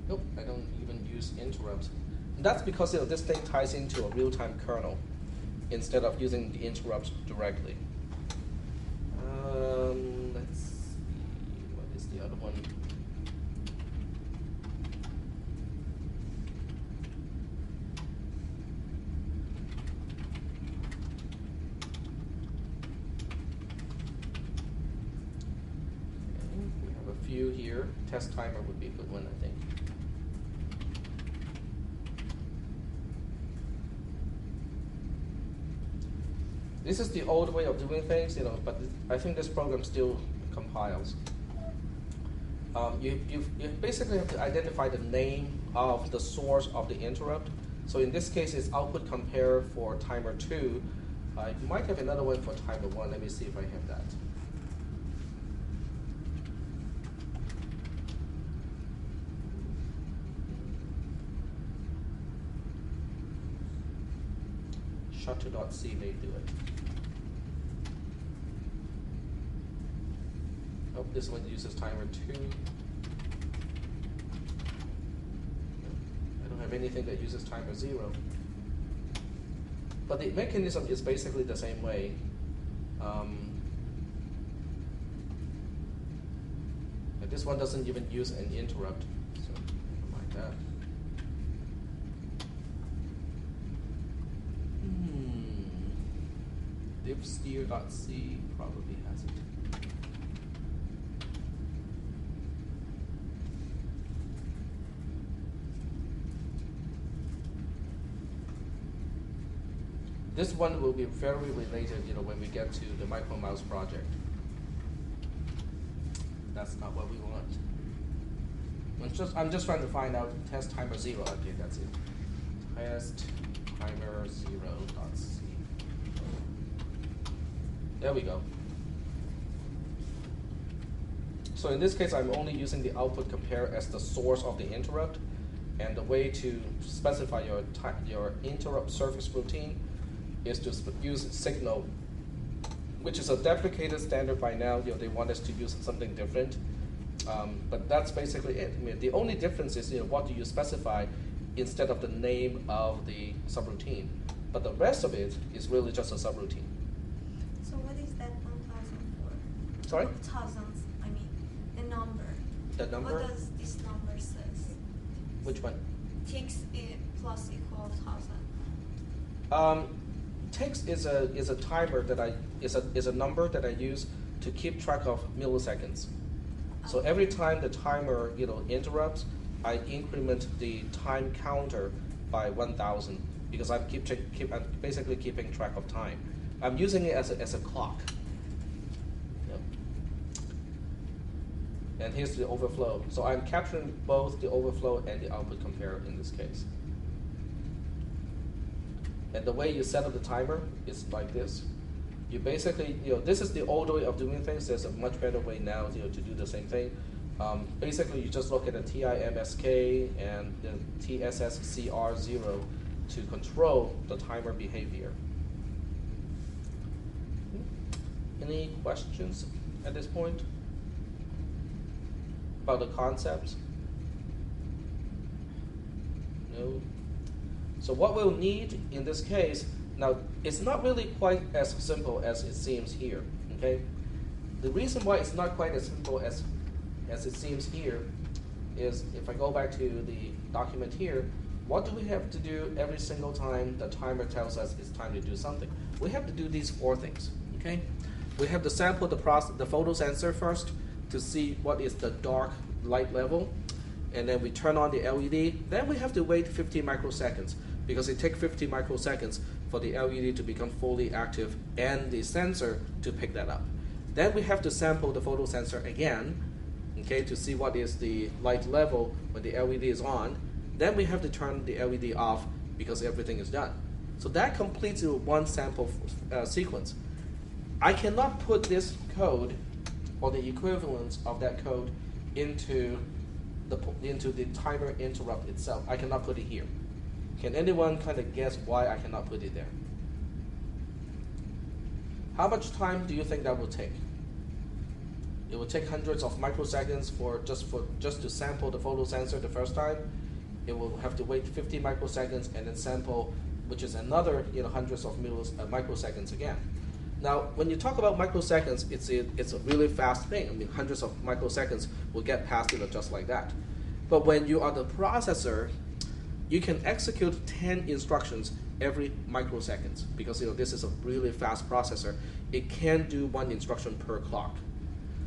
Nope, I don't even use interrupts. And that's because this thing ties into a real-time kernel instead of using the interrupts directly. Let's see, what is the other one? Okay, we have a few here. Test timer would be a good one, I think. This is the old way of doing things, but I think this program still compiles. You basically have to identify the name of the source of the interrupt. So in this case, it's output compare for timer 2. You might have another one for timer 1. Let me see if I have that. Shutter.c may do it. Oh, this one uses timer 2. I don't have anything that uses timer 0. But the mechanism is basically the same way. And this one doesn't even use an interrupt, so never mind that. Divsteer.c probably has it. This one will be very related, when we get to the micromouse project. That's not what we want. I'm just trying to find out test timer 0. Okay, that's it. Test timer 0.c. There we go. So in this case, I'm only using the output compare as the source of the interrupt, and the way to specify your interrupt surface routine is to use signal, which is a deprecated standard by now. They want us to use something different, but that's basically it. I mean, the only difference is what do you specify instead of the name of the subroutine, but the rest of it is really just a subroutine.
So what is that 1,000 for?
Sorry?
Thousands. I mean, the number.
The number?
What does this number says?
Which one?
Ticks plus equal 1,000.
Ticks is a timer that is a number that I use to keep track of milliseconds. So every time the timer interrupts, I increment the time counter by 1,000 because I'm basically keeping track of time. I'm using it as a clock. Yep. And here's the overflow. So I'm capturing both the overflow and the output compare in this case. And the way you set up the timer is like this. You basically, this is the old way of doing things. There's a much better way now, to do the same thing. Basically, you just look at the TIMSK and the TSSCR0 to control the timer behavior. Any questions at this point about the concepts? No. So what we'll need in this case, now it's not really quite as simple as it seems here, okay? The reason why it's not quite as simple as it seems here is if I go back to the document here, what do we have to do every single time the timer tells us it's time to do something? We have to do these 4 things, okay? We have to sample the photo sensor first to see what is the dark light level, and then we turn on the LED. Then we have to wait 50 microseconds because it takes 50 microseconds for the LED to become fully active and the sensor to pick that up. Then we have to sample the photo sensor again, okay, to see what is the light level when the LED is on. Then we have to turn the LED off because everything is done. So that completes one sample sequence. I cannot put this code or the equivalence of that code into the timer interrupt itself. I cannot put it here. Can anyone kind of guess why I cannot put it there? How much time do you think that will take? It will take hundreds of microseconds just to sample the photo sensor the first time. It will have to wait 50 microseconds and then sample, which is another hundreds of microseconds again. Now, when you talk about microseconds, it's a really fast thing. I mean, hundreds of microseconds will get past just like that. But when you are the processor, you can execute 10 instructions every microseconds because this is a really fast processor. It can do 1 instruction per clock.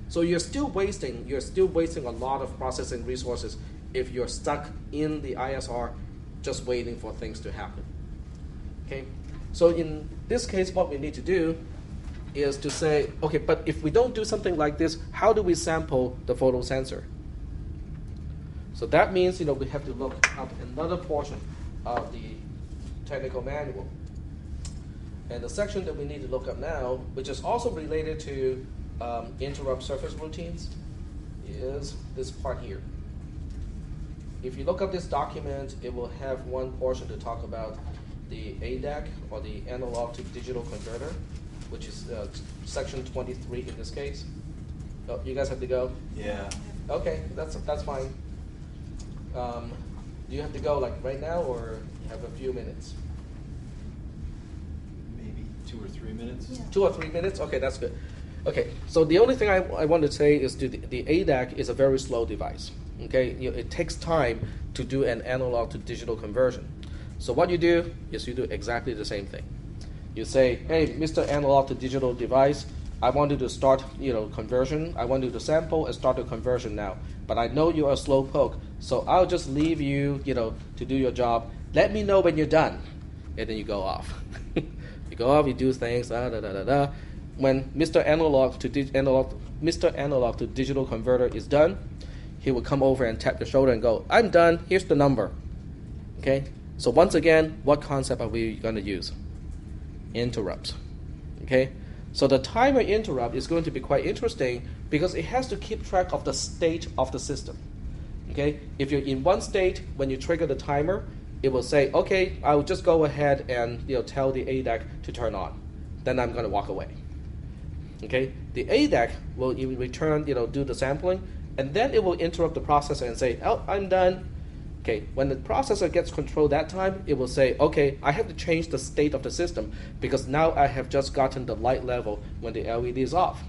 So you're still wasting a lot of processing resources if you're stuck in the ISR just waiting for things to happen. Okay? So in this case, what we need to do is to say, okay, but if we don't do something like this, how do we sample the photo sensor? So that means we have to look up another portion of the technical manual. And the section that we need to look up now, which is also related to interrupt surface routines, is this part here. If you look up this document, it will have one portion to talk about the ADAC, or the analog to digital converter, which is section 23 in this case. Oh, you guys have to go?
Yeah.
Okay, that's fine. Do you have to go like right now, or you have a few minutes?
Maybe 2 or 3 minutes.
Yeah.
2 or 3 minutes? Okay, that's good. Okay, so the only thing I want to say is the ADAC is a very slow device. Okay, it takes time to do an analog to digital conversion. So what you do is you do exactly the same thing. You say, hey, Mr. Analog to digital device, I want you to start, conversion. I want you to sample and start the conversion now. But I know you're a slow poke, so I'll just leave you, to do your job. Let me know when you're done, and then you go off. You go off, you do things, When Mr. Analog to digital converter is done, he will come over and tap your shoulder and go, I'm done. Here's the number. Okay. So once again, what concept are we going to use? Interrupts. Okay. So the timer interrupt is going to be quite interesting because it has to keep track of the state of the system. Okay, if you're in one state, when you trigger the timer, it will say, okay, I'll just go ahead and tell the ADAC to turn on. Then I'm going to walk away. Okay, the ADAC will in return, do the sampling, and then it will interrupt the processor and say, oh, I'm done. Okay, when the processor gets control that time, it will say, okay, I have to change the state of the system because now I have just gotten the light level when the LED is off.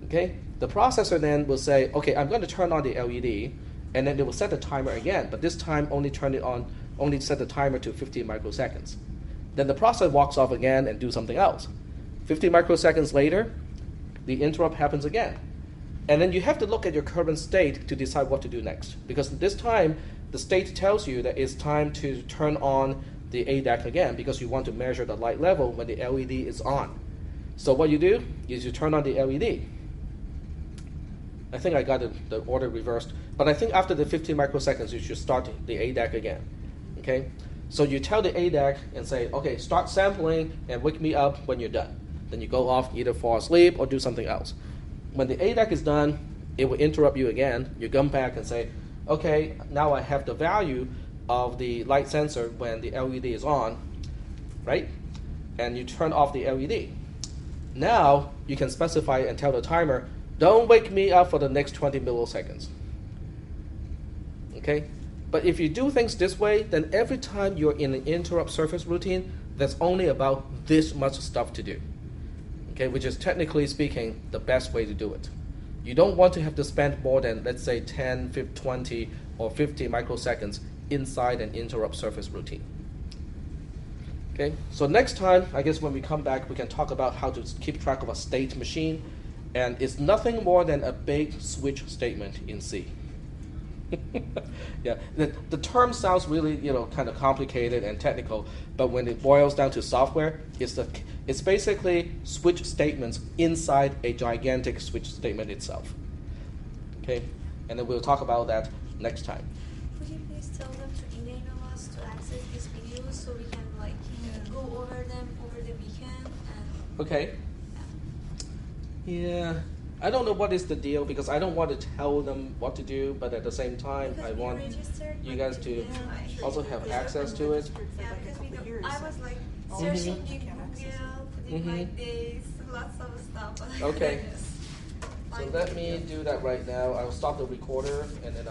Okay, the processor then will say, okay, I'm going to turn on the LED, and then it will set the timer again, but this time only set the timer to 50 microseconds. Then the processor walks off again and do something else. 50 microseconds later, the interrupt happens again. And then you have to look at your current state to decide what to do next. Because this time, the state tells you that it's time to turn on the ADAC again because you want to measure the light level when the LED is on. So what you do is you turn on the LED. I think I got the order reversed, but I think after the 15 microseconds, you should start the ADAC again. Okay? So you tell the ADAC and say, okay, start sampling and wake me up when you're done. Then you go off, either fall asleep or do something else. When the ADAC is done, it will interrupt you again. You come back and say, okay, now I have the value of the light sensor when the LED is on, right? And you turn off the LED. Now you can specify and tell the timer, don't wake me up for the next 20 milliseconds. Okay? But if you do things this way, then every time you're in an interrupt surface routine, there's only about this much stuff to do. Okay, which is technically speaking the best way to do it. You don't want to have to spend more than, let's say, 10, 15, 20, or 50 microseconds inside an interrupt surface routine. Okay, so next time, I guess when we come back, we can talk about how to keep track of a state machine, and it's nothing more than a big switch statement in C. Yeah, the term sounds really, kind of complicated and technical, but when it boils down to software, it's basically switch statements inside a gigantic switch statement itself. Okay, and then we'll talk about that next time.
Could you please tell them to enable us to access these videos so we can go over them over the weekend?
Okay. Yeah. I don't know what is the deal because I don't want to tell them what to do, but at the same time, I want you guys to also have access to it.
Yeah, because I was searching in Google, putting my days, lots of stuff.
Okay. So let me do that right now. I'll stop the recorder and then